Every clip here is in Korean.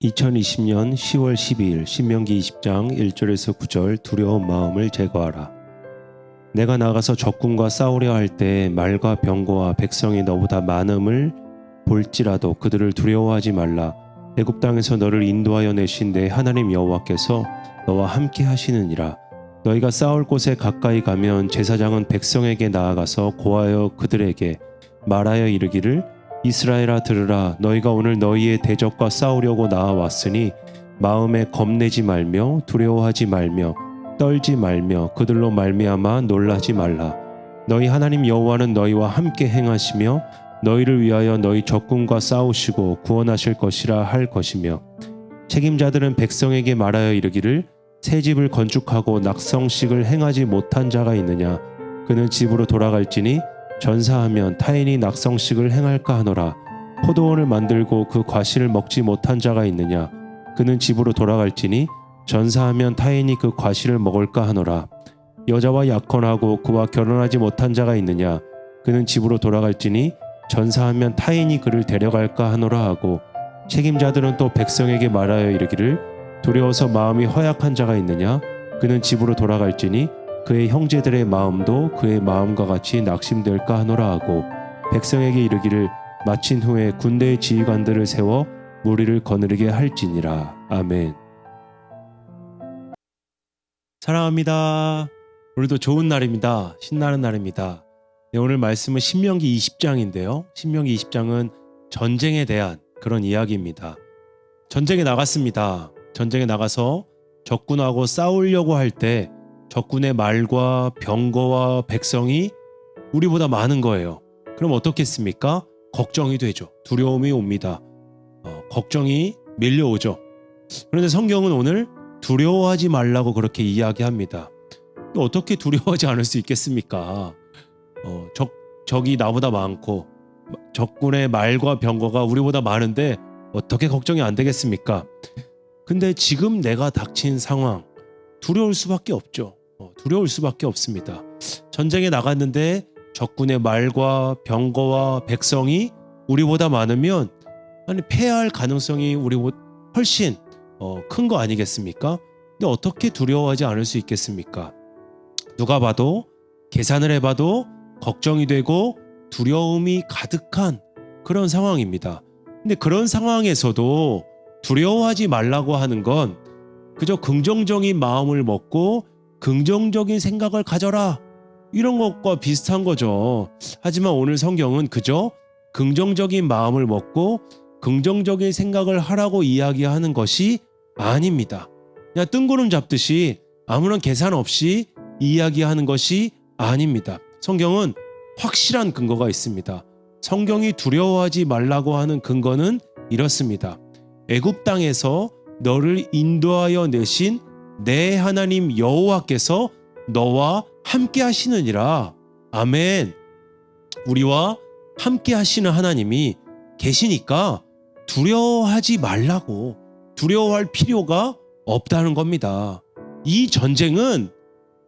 2020년 10월 12일 신명기 20장 1절에서 9절 두려운 마음을 제거하라. 내가 나가서 적군과 싸우려 할 때 말과 병거와 백성이 너보다 많음을 볼지라도 그들을 두려워하지 말라. 애굽 땅에서 너를 인도하여 내신 내 하나님 여호와께서 너와 함께 하시느니라. 너희가 싸울 곳에 가까이 가면 제사장은 백성에게 나아가서 고하여 그들에게 말하여 이르기를 이스라엘아 들으라. 너희가 오늘 너희의 대적과 싸우려고 나아왔으니 마음에 겁내지 말며 두려워하지 말며 떨지 말며 그들로 말미암아 놀라지 말라. 너희 하나님 여호와는 너희와 함께 행하시며 너희를 위하여 너희 적군과 싸우시고 구원하실 것이라 할 것이며 책임자들은 백성에게 말하여 이르기를 새 집을 건축하고 낙성식을 행하지 못한 자가 있느냐. 그는 집으로 돌아갈지니 전사하면 타인이 낙성식을 행할까 하노라. 포도원을 만들고 그 과실을 먹지 못한 자가 있느냐. 그는 집으로 돌아갈지니 전사하면 타인이 그 과실을 먹을까 하노라. 여자와 약혼하고 그와 결혼하지 못한 자가 있느냐. 그는 집으로 돌아갈지니 전사하면 타인이 그를 데려갈까 하노라 하고 책임자들은 또 백성에게 말하여 이르기를 두려워서 마음이 허약한 자가 있느냐. 그는 집으로 돌아갈지니 그의 형제들의 마음도 그의 마음과 같이 낙심될까 하노라 하고 백성에게 이르기를 마친 후에 군대의 지휘관들을 세워 무리를 거느리게 할지니라. 아멘. 사랑합니다. 오늘도 좋은 날입니다. 신나는 날입니다. 네, 오늘 말씀은 신명기 20장인데요. 신명기 20장은 전쟁에 대한 그런 이야기입니다. 전쟁에 나갔습니다. 전쟁에 나가서 적군하고 싸우려고 할 때 적군의 말과 병거와 백성이 우리보다 많은 거예요. 그럼 어떻겠습니까? 걱정이 되죠. 두려움이 옵니다. 걱정이 밀려오죠. 그런데 성경은 오늘 두려워하지 말라고 그렇게 이야기합니다. 어떻게 두려워하지 않을 수 있겠습니까? 적이 나보다 많고 적군의 말과 병거가 우리보다 많은데 어떻게 걱정이 안 되겠습니까? 근데 지금 내가 닥친 상황 두려울 수밖에 없죠. 두려울 수밖에 없습니다. 전쟁에 나갔는데 적군의 말과 병거와 백성이 우리보다 많으면 패할 가능성이 우리보다 훨씬 큰 거 아니겠습니까? 근데 어떻게 두려워하지 않을 수 있겠습니까? 누가 봐도 계산을 해봐도 걱정이 되고 두려움이 가득한 그런 상황입니다. 근데 그런 상황에서도 두려워하지 말라고 하는 건 그저 긍정적인 마음을 먹고 긍정적인 생각을 가져라 이런 것과 비슷한 거죠. 하지만 오늘 성경은 그저 긍정적인 마음을 먹고 긍정적인 생각을 하라고 이야기하는 것이 아닙니다. 그냥 뜬구름 잡듯이 아무런 계산 없이 이야기하는 것이 아닙니다. 성경은 확실한 근거가 있습니다. 성경이 두려워하지 말라고 하는 근거는 이렇습니다. 애굽 땅에서 너를 인도하여 내신 내 하나님 여호와께서 너와 함께 하시느니라. 아멘. 우리와 함께 하시는 하나님이 계시니까 두려워하지 말라고, 두려워할 필요가 없다는 겁니다. 이 전쟁은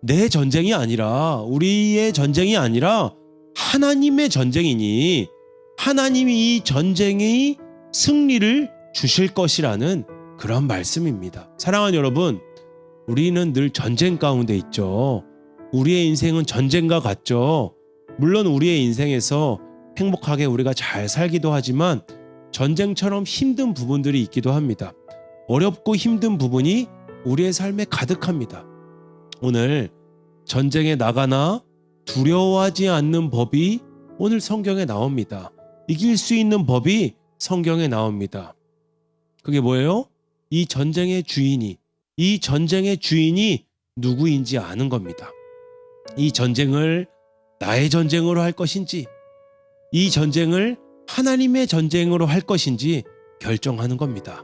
내 전쟁이 아니라, 우리의 전쟁이 아니라 하나님의 전쟁이니 하나님이 이 전쟁의 승리를 주실 것이라는 그런 말씀입니다. 사랑하는 여러분, 우리는 늘 전쟁 가운데 있죠. 우리의 인생은 전쟁과 같죠. 물론 우리의 인생에서 행복하게 우리가 잘 살기도 하지만 전쟁처럼 힘든 부분들이 있기도 합니다. 어렵고 힘든 부분이 우리의 삶에 가득합니다. 오늘 전쟁에 나가나 두려워하지 않는 법이 오늘 성경에 나옵니다. 이길 수 있는 법이 성경에 나옵니다. 그게 뭐예요? 이 전쟁의 주인이 누구인지 아는 겁니다. 이 전쟁을 나의 전쟁으로 할 것인지, 이 전쟁을 하나님의 전쟁으로 할 것인지 결정하는 겁니다.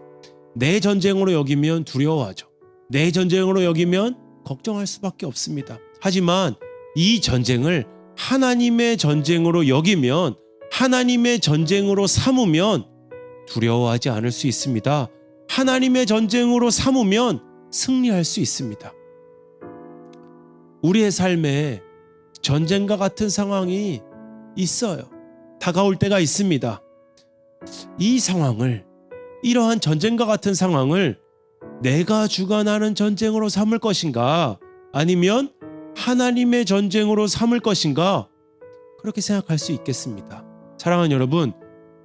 내 전쟁으로 여기면 두려워하죠. 내 전쟁으로 여기면 걱정할 수밖에 없습니다. 하지만 이 전쟁을 하나님의 전쟁으로 여기면, 하나님의 전쟁으로 삼으면 두려워하지 않을 수 있습니다. 하나님의 전쟁으로 삼으면 승리할 수 있습니다. 우리의 삶에 전쟁과 같은 상황이 있어요. 다가올 때가 있습니다. 이 상황을, 이러한 전쟁과 같은 상황을 내가 주관하는 전쟁으로 삼을 것인가, 아니면 하나님의 전쟁으로 삼을 것인가, 그렇게 생각할 수 있겠습니다. 사랑하는 여러분,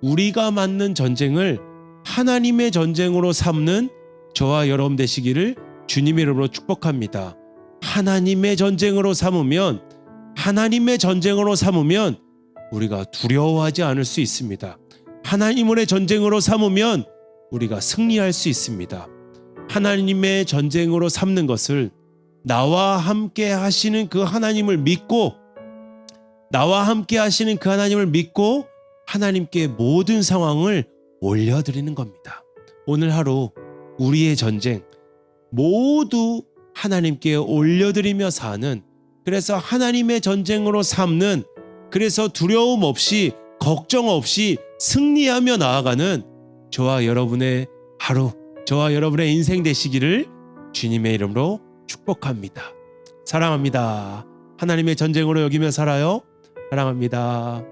우리가 맞는 전쟁을 하나님의 전쟁으로 삼는 저와 여러분 되시기를 주님의 이름으로 축복합니다. 하나님의 전쟁으로 삼으면 우리가 두려워하지 않을 수 있습니다. 하나님의 전쟁으로 삼으면 우리가 승리할 수 있습니다. 하나님의 전쟁으로 삼는 것을 나와 함께 하시는 그 하나님을 믿고 하나님께 모든 상황을 올려드리는 겁니다. 오늘 하루 우리의 전쟁 모두 하나님께 올려드리며 사는, 그래서 하나님의 전쟁으로 삼는, 그래서 두려움 없이 걱정 없이 승리하며 나아가는 저와 여러분의 하루, 저와 여러분의 인생 되시기를 주님의 이름으로 축복합니다. 사랑합니다. 하나님의 전쟁으로 여기며 살아요. 사랑합니다.